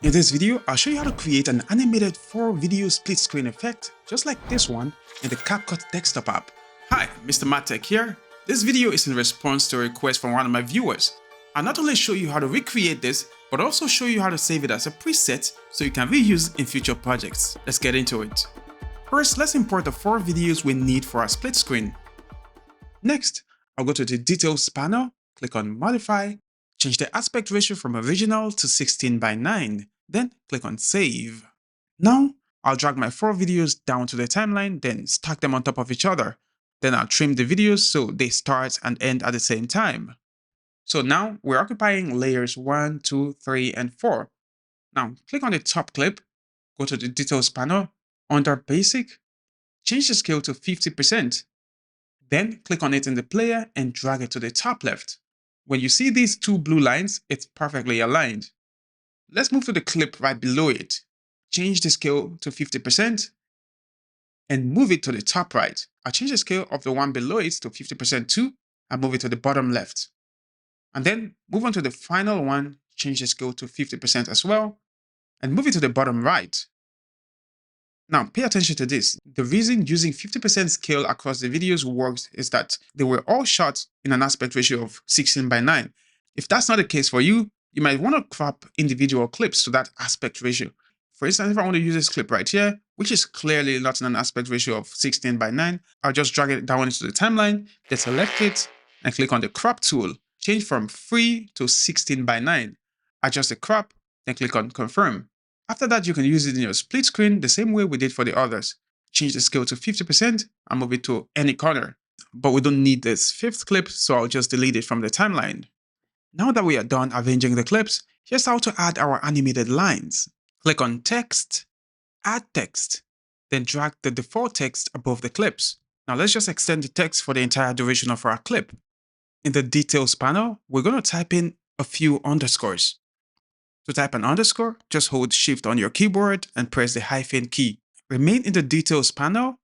In this video, I'll show you how to create an animated 4-video split screen effect, just like this one, in the CapCut desktop app. Hi, Mr. Mattech here. This video is in response to a request from one of my viewers. I'll not only show you how to recreate this, but also show you how to save it as a preset so you can reuse in future projects. Let's get into it. First, let's import the 4 videos we need for our split screen. Next, I'll go to the Details panel, click on Modify, change the aspect ratio from original to 16:9, then click on Save. Now, I'll drag my 4 videos down to the timeline, then stack them on top of each other. Then I'll trim the videos so they start and end at the same time. So now we're occupying layers 1, 2, 3, and 4. Now, click on the top clip, go to the Details panel, under Basic, change the scale to 50%. Then click on it in the player and drag it to the top left. When you see these 2 blue lines, it's perfectly aligned. Let's move to the clip right below it. Change the scale to 50% and move it to the top right. I'll change the scale of the one below it to 50% too and move it to the bottom left. And then move on to the final one, change the scale to 50% as well and move it to the bottom right. Now, pay attention to this. The reason using 50% scale across the videos works is that they were all shot in an aspect ratio of 16:9. If that's not the case for you, you might want to crop individual clips to that aspect ratio. For instance, if I want to use this clip right here, which is clearly not in an aspect ratio of 16:9, I'll just drag it down into the timeline, then select it, and click on the crop tool. Change from free to 16:9. Adjust the crop, then click on Confirm. After that, you can use it in your split screen the same way we did for the others. Change the scale to 50% and move it to any corner. But we don't need this 5th clip, so I'll just delete it from the timeline. Now that we are done arranging the clips, here's how to add our animated lines. Click on Text, Add Text, then drag the default text above the clips. Now let's just extend the text for the entire duration of our clip. In the Details panel, we're going to type in a few underscores. To type an underscore, just hold Shift on your keyboard and press the hyphen key. Remain in the Details panel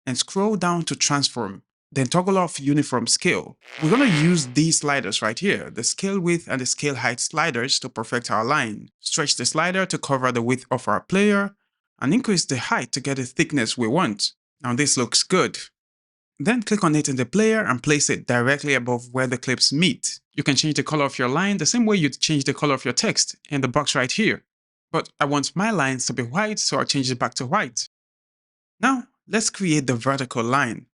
and scroll down to Transform. Then toggle off Uniform Scale. We're going to use these sliders right here, the Scale Width and the Scale Height sliders to perfect our line. Stretch the slider to cover the width of our player and increase the height to get the thickness we want. Now this looks good. Then click on it in the player and place it directly above where the clips meet. You can change the color of your line the same way you'd change the color of your text in the box right here. But I want my lines to be white, so I'll change it back to white. Now, let's create the vertical line.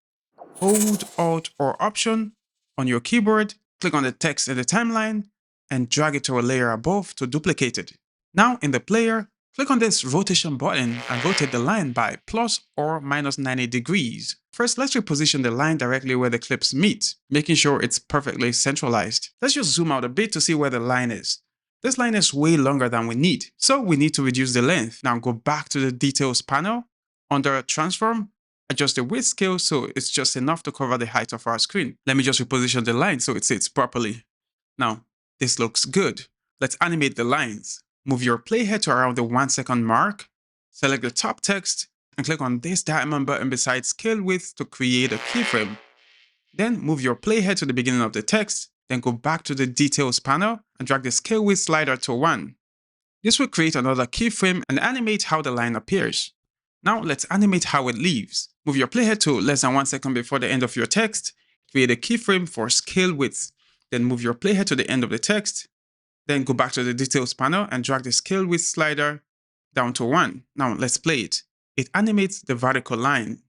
Hold Alt or Option on your keyboard, click on the text in the timeline, and drag it to a layer above to duplicate it. Now, in the player, click on this rotation button and rotate the line by plus or minus 90 degrees. First, let's reposition the line directly where the clips meet, making sure it's perfectly centralized. Let's just zoom out a bit to see where the line is. This line is way longer than we need, so we need to reduce the length. Now go back to the Details panel. Under Transform, adjust the width scale so it's just enough to cover the height of our screen. Let me just reposition the line so it sits properly. Now, this looks good. Let's animate the lines. Move your playhead to around the 1 second mark. Select the top text and click on this diamond button beside Scale Width to create a keyframe. Then move your playhead to the beginning of the text, then go back to the Details panel and drag the Scale Width slider to 1. This will create another keyframe and animate how the line appears. Now let's animate how it leaves. Move your playhead to less than 1 second before the end of your text, create a keyframe for Scale Width, then move your playhead to the end of the text, then go back to the Details panel and drag the Scale Width slider down to 1. Now let's play it. It animates the vertical line.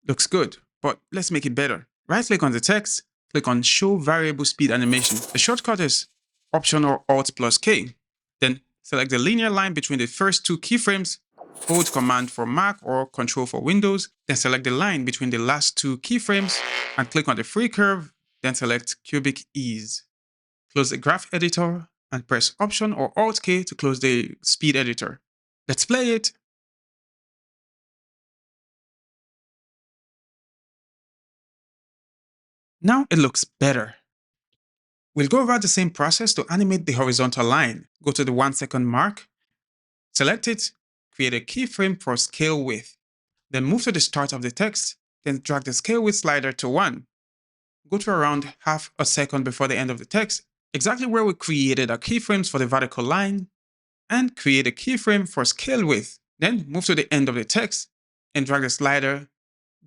Looks good, but let's make it better. Right-click on the text, click on Show Variable Speed Animation. The shortcut is Option or Alt plus K. Then select the linear line between the first 2 keyframes, hold Command for Mac or Control for Windows, then select the line between the last 2 keyframes and click on the free curve, then select Cubic Ease. Close the graph editor and press Option or Alt K to close the speed editor. Let's play it. Now it looks better. We'll go over the same process to animate the horizontal line. Go to the 1 second mark, select it, create a keyframe for Scale Width. Then move to the start of the text, then drag the Scale Width slider to 1. Go to around half a second before the end of the text exactly where we created our keyframes for the vertical line and create a keyframe for scale width. Then move to the end of the text and drag the slider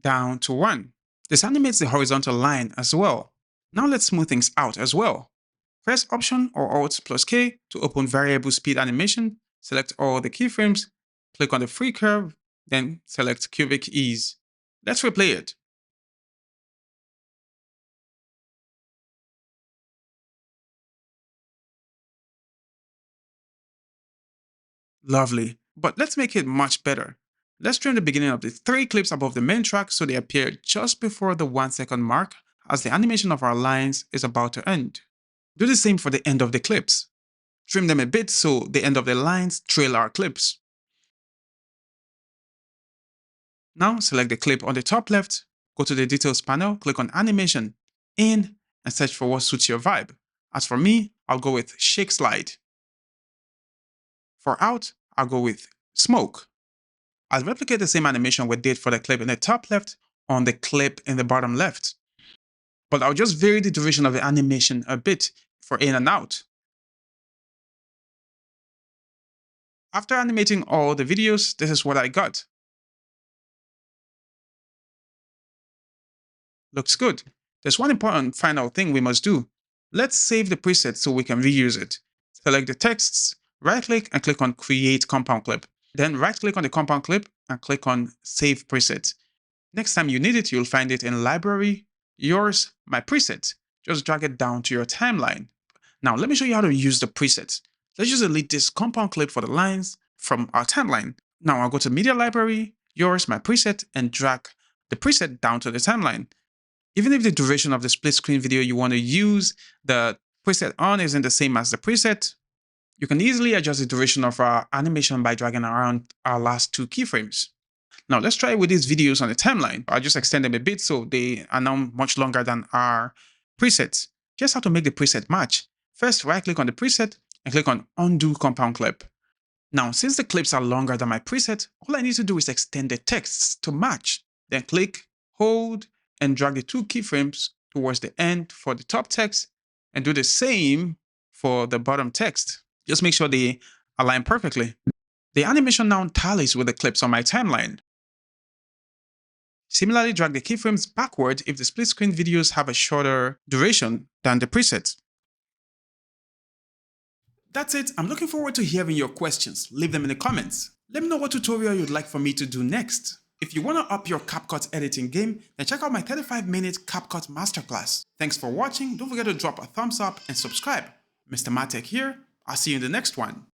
down to 1. This animates the horizontal line as well. Now let's smooth things out as well. Press Option or Alt plus K to open variable speed animation, select all the keyframes, click on the free curve, then select cubic ease. Let's replay it. Lovely, but let's make it much better. Let's trim the beginning of the 3 clips above the main track so they appear just before the 1-second mark as the animation of our lines is about to end. Do the same for the end of the clips. Trim them a bit so the end of the lines trail our clips. Now select the clip on the top left, go to the details panel, click on animation, in, and search for what suits your vibe. As for me, I'll go with shake slide. For out, I'll go with smoke. I'll replicate the same animation we did for the clip in the top left on the clip in the bottom left. But I'll just vary the duration of the animation a bit for in and out. After animating all the videos, this is what I got. Looks good. There's one important final thing we must do. Let's save the preset so we can reuse it. Select the texts, right-click and click on Create Compound Clip. Then right-click on the compound clip and click on Save Preset. Next time you need it, you'll find it in Library, Yours, My Preset. Just drag it down to your timeline. Now let me show you how to use the preset. Let's just delete this compound clip for the lines from our timeline. Now I'll go to Media Library, Yours, My Preset, and drag the preset down to the timeline. Even if the duration of the split screen video you want to use the preset on isn't the same as the preset, you can easily adjust the duration of our animation by dragging around our last 2 keyframes. Now let's try it with these videos on the timeline. I'll just extend them a bit so they are now much longer than our presets. Just how to make the preset match. First, right-click on the preset and click on Undo Compound Clip. Now, since the clips are longer than my preset, all I need to do is extend the texts to match. Then click, hold, and drag the 2 keyframes towards the end for the top text and do the same for the bottom text. Just make sure they align perfectly. The animation now tallies with the clips on my timeline. Similarly, drag the keyframes backward if the split screen videos have a shorter duration than the preset. That's it. I'm looking forward to hearing your questions. Leave them in the comments. Let me know what tutorial you'd like for me to do next. If you want to up your CapCut editing game, then check out my 35-minute CapCut masterclass. Thanks for watching. Don't forget to drop a thumbs up and subscribe. Mr. Matek here. I'll see you in the next one.